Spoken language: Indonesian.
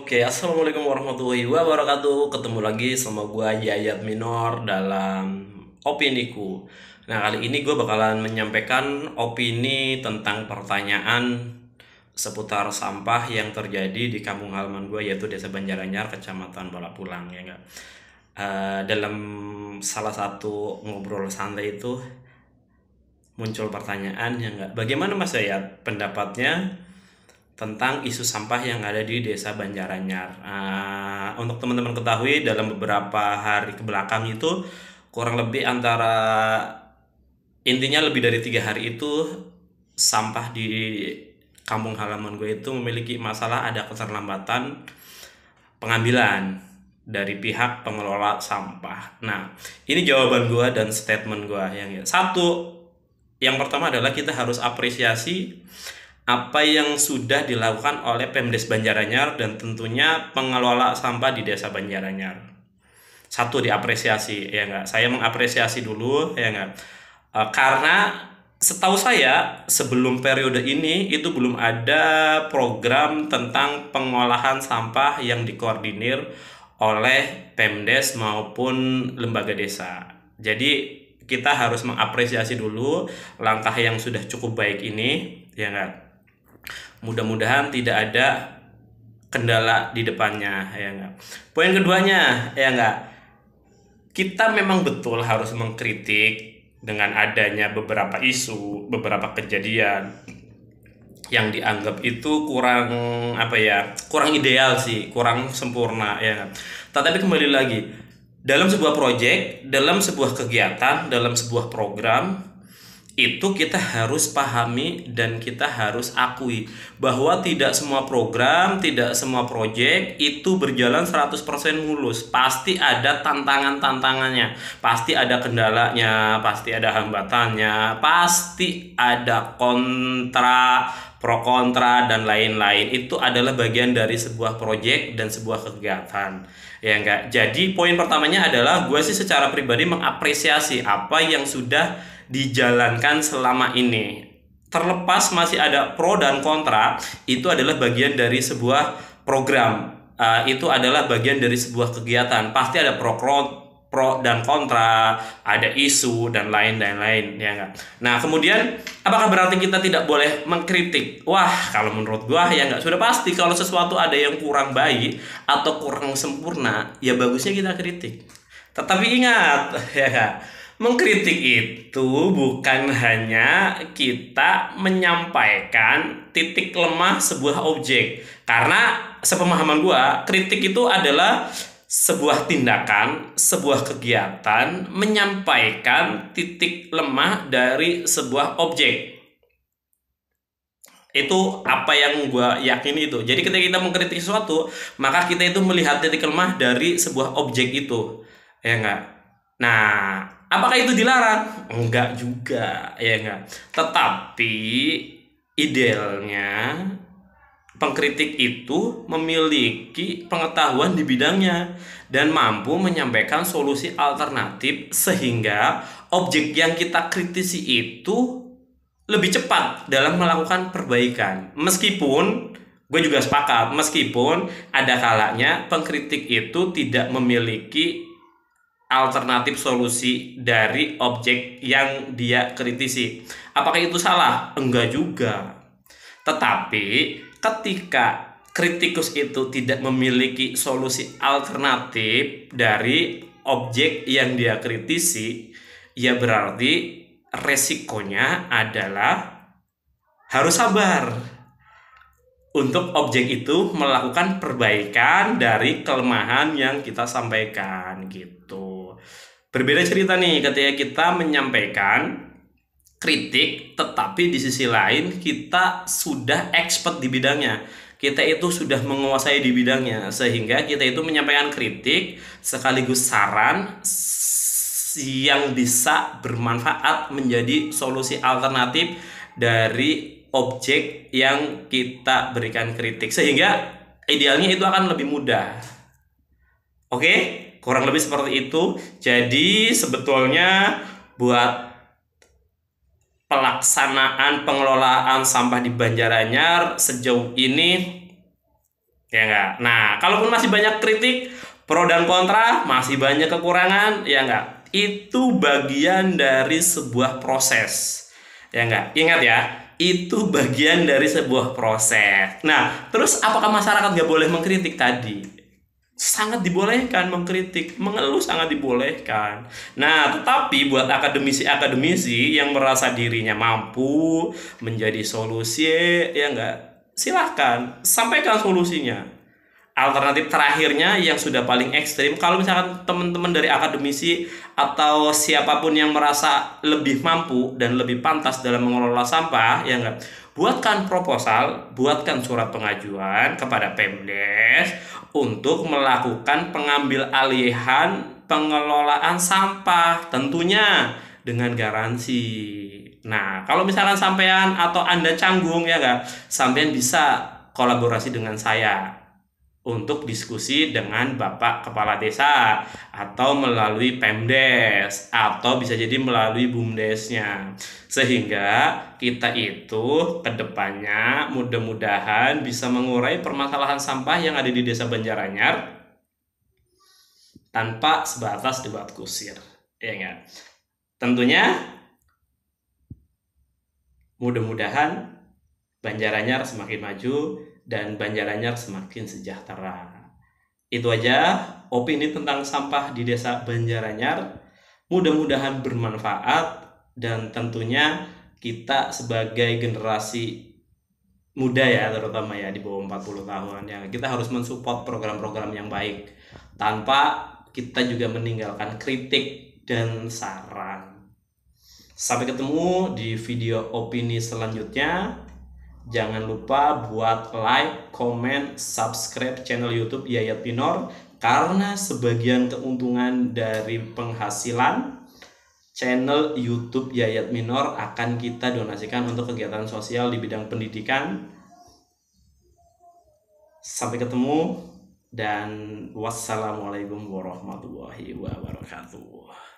Oke, assalamualaikum warahmatullahi wabarakatuh. Ketemu lagi sama gua Yayat Minor dalam opiniku. Nah, kali ini gue bakalan menyampaikan opini tentang pertanyaan seputar sampah yang terjadi di kampung halaman gue, yaitu Desa Banjaranyar, Kecamatan Balapulang, ya enggak. Dalam salah satu ngobrol santai itu muncul pertanyaan, ya enggak, bagaimana Mas Yayat pendapatnya tentang isu sampah yang ada di Desa Banjaranyar. Untuk teman-teman ketahui, dalam beberapa hari kebelakang itu kurang lebih antara intinya lebih dari 3 hari itu sampah di kampung halaman gue itu memiliki masalah, ada keterlambatan pengambilan dari pihak pengelola sampah. Nah, ini jawaban gue dan statement gue satu. Yang pertama adalah kita harus apresiasi apa yang sudah dilakukan oleh Pemdes Banjaranyar dan tentunya pengelola sampah di Desa Banjaranyar. Satu, diapresiasi, ya enggak. Saya mengapresiasi dulu, ya enggak. Karena setahu saya sebelum periode ini itu belum ada program tentang pengolahan sampah yang dikoordinir oleh Pemdes maupun lembaga desa. Jadi kita harus mengapresiasi dulu langkah yang sudah cukup baik ini, ya enggak. Mudah-mudahan tidak ada kendala di depannya, ya enggak. Poin keduanya, ya enggak, kita memang betul harus mengkritik dengan adanya beberapa isu, beberapa kejadian yang dianggap itu kurang kurang ideal sih, kurang sempurna, ya enggak. Tetapi kembali lagi, dalam sebuah proyek, dalam sebuah kegiatan, dalam sebuah program, itu kita harus pahami dan kita harus akui bahwa tidak semua program, tidak semua proyek itu berjalan 100% mulus. Pasti ada tantangan-tantangannya, pasti ada kendalanya, pasti ada hambatannya, pasti ada kontra, pro kontra, dan lain-lain. Itu adalah bagian dari sebuah proyek dan sebuah kegiatan, ya enggak. Jadi poin pertamanya adalah gue sih secara pribadi mengapresiasi apa yang sudah dijalankan selama ini. Terlepas masih ada pro dan kontra, itu adalah bagian dari sebuah program. Itu adalah bagian dari sebuah kegiatan. Pasti ada pro dan kontra, ada isu dan lain-lain, ya enggak. Nah, kemudian apakah berarti kita tidak boleh mengkritik? Wah, kalau menurut gua ya enggak. Sudah pasti kalau sesuatu ada yang kurang baik atau kurang sempurna, ya bagusnya kita kritik. Tetapi ingat, ya enggak, mengkritik itu bukan hanya kita menyampaikan titik lemah sebuah objek. Karena sepemahaman gua, kritik itu adalah sebuah tindakan, sebuah kegiatan menyampaikan titik lemah dari sebuah objek. Itu apa yang gue yakini itu. Jadi ketika kita mengkritik sesuatu, maka kita itu melihat titik lemah dari sebuah objek itu, ya enggak. Nah, apakah itu dilarang? Enggak juga, ya enggak. Tetapi idealnya pengkritik itu memiliki pengetahuan di bidangnya dan mampu menyampaikan solusi alternatif sehingga objek yang kita kritisi itu lebih cepat dalam melakukan perbaikan. Meskipun gue juga sepakat, meskipun ada kalanya pengkritik itu tidak memiliki alternatif solusi dari objek yang dia kritisi. Apakah itu salah? Enggak juga. Tetapi ketika kritikus itu tidak memiliki solusi alternatif dari objek yang dia kritisi, ya berarti resikonya adalah harus sabar untuk objek itu melakukan perbaikan dari kelemahan yang kita sampaikan gitu. Berbeda cerita nih ketika kita menyampaikan kritik, tetapi di sisi lain kita sudah expert di bidangnya. Kita itu sudah menguasai di bidangnya, sehingga kita itu menyampaikan kritik sekaligus saran yang bisa bermanfaat menjadi solusi alternatif dari objek yang kita berikan kritik, sehingga idealnya itu akan lebih mudah. Oke, kurang lebih seperti itu. Jadi sebetulnya buat pelaksanaan pengelolaan sampah di Banjaranyar sejauh ini Ya enggak? Nah, kalaupun masih banyak kritik, pro dan kontra, masih banyak kekurangan, ya enggak? Itu bagian dari sebuah proses. Ya enggak? Ingat ya, itu bagian dari sebuah proses. Nah, terus apakah masyarakat nggak boleh mengkritik tadi? Sangat dibolehkan mengkritik, mengeluh sangat dibolehkan. Nah, tetapi buat akademisi-akademisi yang merasa dirinya mampu menjadi solusi, ya enggak, silahkan sampaikan solusinya. Alternatif terakhirnya yang sudah paling ekstrim, kalau misalkan teman-teman dari akademisi atau siapapun yang merasa lebih mampu dan lebih pantas dalam mengelola sampah, ya enggak, buatkan proposal, buatkan surat pengajuan kepada Pemdes untuk melakukan pengambil alihan pengelolaan sampah, tentunya dengan garansi. Nah, kalau misalkan sampean atau Anda canggung, ya enggak, sampean bisa kolaborasi dengan saya untuk diskusi dengan Bapak Kepala Desa atau melalui Pemdes atau bisa jadi melalui BUMDesnya, sehingga kita itu kedepannya mudah-mudahan bisa mengurai permasalahan sampah yang ada di Desa Banjaranyar tanpa sebatas debat kusir, ya enggak? Tentunya mudah-mudahan Banjaranyar semakin maju dan Banjaranyar semakin sejahtera. Itu aja opini tentang sampah di Desa Banjaranyar. Mudah-mudahan bermanfaat dan tentunya kita sebagai generasi muda ya, terutama ya di bawah 40 tahun ya, kita harus mensupport program-program yang baik tanpa kita juga meninggalkan kritik dan saran. Sampai ketemu di video opini selanjutnya. Jangan lupa buat like, comment, subscribe channel YouTube Yayat Minor, karena sebagian keuntungan dari penghasilan channel YouTube Yayat Minor akan kita donasikan untuk kegiatan sosial di bidang pendidikan. Sampai ketemu dan wassalamualaikum warahmatullahi wabarakatuh.